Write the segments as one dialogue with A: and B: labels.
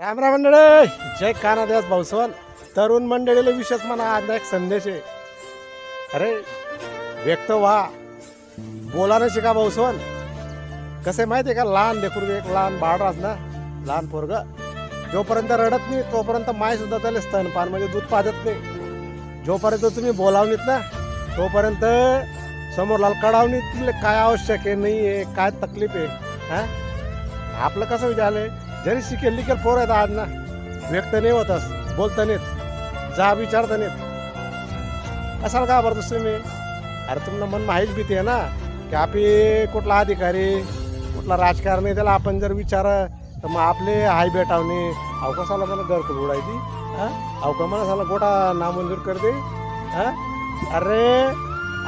A: Camera मंडळी जय कानाद्यास भाऊसवन तरुण मंडळीला विशेष म्हणा आज एक संदेश आहे. अरे व्यक्त व्हा, बोलायला शिका भाऊसवन. कसं माहिती आहे का, लहान लेकरू एक लहान बाळ ना, लहान पोरग जोपर्यंत रडत नाही तोपर्यंत माय सुद्धा त्याला स्तनपान म्हणजे दूध पाजत नाही. जोपर्यंत तुम्ही बोलावणीत ना तोपर्यंत समोर कळावणी तुला काय आवश्यक आहे नाही आहे, काय तकलीफ आहे. हा आपलं कसं विचारलंय, जरी शिकेल लिखेल पोर आहेत आज ना, व्यक्त नाही होतस, बोलता नाहीत, जा विचारता नाहीत. कशाला का बरं तुम्ही? अरे तुम्हाला मन माहीच भीती आहे ना की आपली कुठला अधिकारी कुठला राजकारणी त्याला आपण जर विचार तर मग आपले हाय बेटावणे अहो कसाला मला घरकुल उडायची. अहो का मला साला गोटा नामंजूर कर दे. अरे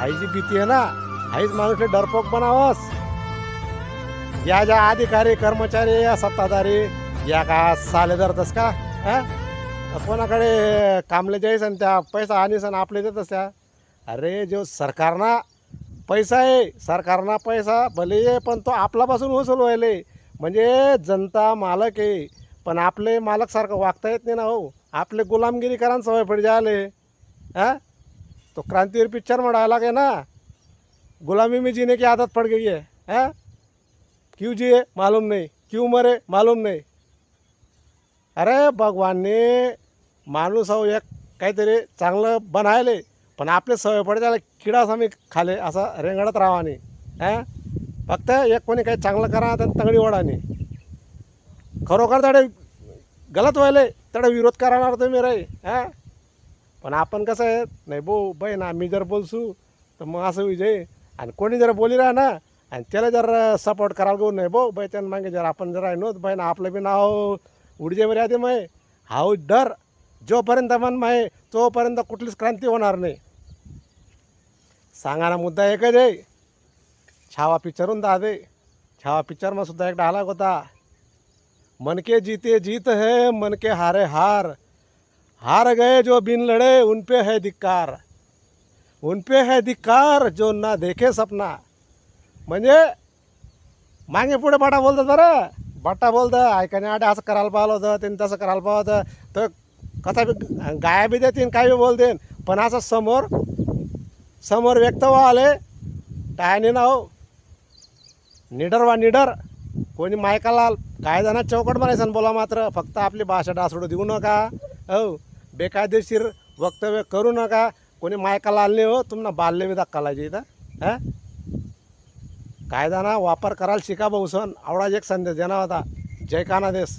A: आईची भीती आहे ना, आईच माणूसले डरपोक बनावस. या ज्या अधिकारी कर्मचारी या सत्ताधारी या का साले धरतस का? कोणाकडे कामले जायस आणि त्या पैसा आणीस आणि आपले देतस त्या. अरे जो सरकारना पैसा आहे, सरकारना पैसा भले आहे पण तो आपल्यापासून वसूल व्हायले, म्हणजे जनता मालक आहे पण आपले मालकसारखं वागता येत नाही ना. हो आपले गुलामगिरी करायला सवय पड जाले. तो क्रांतिवीर पिक्चर में डायलॉग है ना, गुलामी में जीने की आदत पड़ गई है. क्यों जिए मालूम नहीं, क्यों मरे मालूम नहीं. अरे भगवानने माणूस हो एक काहीतरी चांगलं बनायले पण आपले सवय पडे त्याला किडा सामी खाले असं रेंगाळत राहा नाही. फक्त एक कोणी काही चांगलं करा तर तगडी ओढाने खरोखर तडे गलत व्हायले तडे विरोध करणार तुम्ही रे. पण आपण कसं आहे नाही बो बहीण आम्ही जर बोलसू तर मग असं विजय, आणि कोणी जर बोली राहा ना आणि त्याला जर सपोर्ट करायला गो नाही बो बाई त्यानं मागे जर आपण जर आहे नव्हतं बहीण आपलं बी नाव उडजेवर आधी माय हाऊ डर जोपर्यंत मन माय तोपर्यंत कुठलीच क्रांती होणार नाही. सांगा ना मुद्दा एकच आहे. छावा पिक्चरून दादे छावा पिक्चरमा सुद्धा एक डायलॉग होता, मन के जीते जीत है मन के हारे हार, हार गए जो बिन लड़े उन पे है धिक्कार, उन पे है धिक्कार जो ना देखे सपना. म्हणजे मागे पुढे बाटा बोलतात बरं, बाटा बोलतं ऐकाने आटे असं करायला पाहिलं होतं त्यांनी तसं करायला पाहिलं होतं तर कसा बी गाया बी देतीन काय बी बोलतेन, पण असं समोर समोर व्यक्त व्हा आले टायने ना. हो निडर वा निडर, कोणी मायकाला काय जण चौकट बनायचं बोला, मात्र फक्त आपली भाषा डासडू देऊ नका. हो बेकायदेशीर वक्तव्य करू नका. कोणी मायकाला आले हो तुम्हाला बालले बी धक्का लायचे इथं. कायदाना वापर करायला शिका भाऊसन. आवडाच एक संदेश देणार होता. जय कानादेश.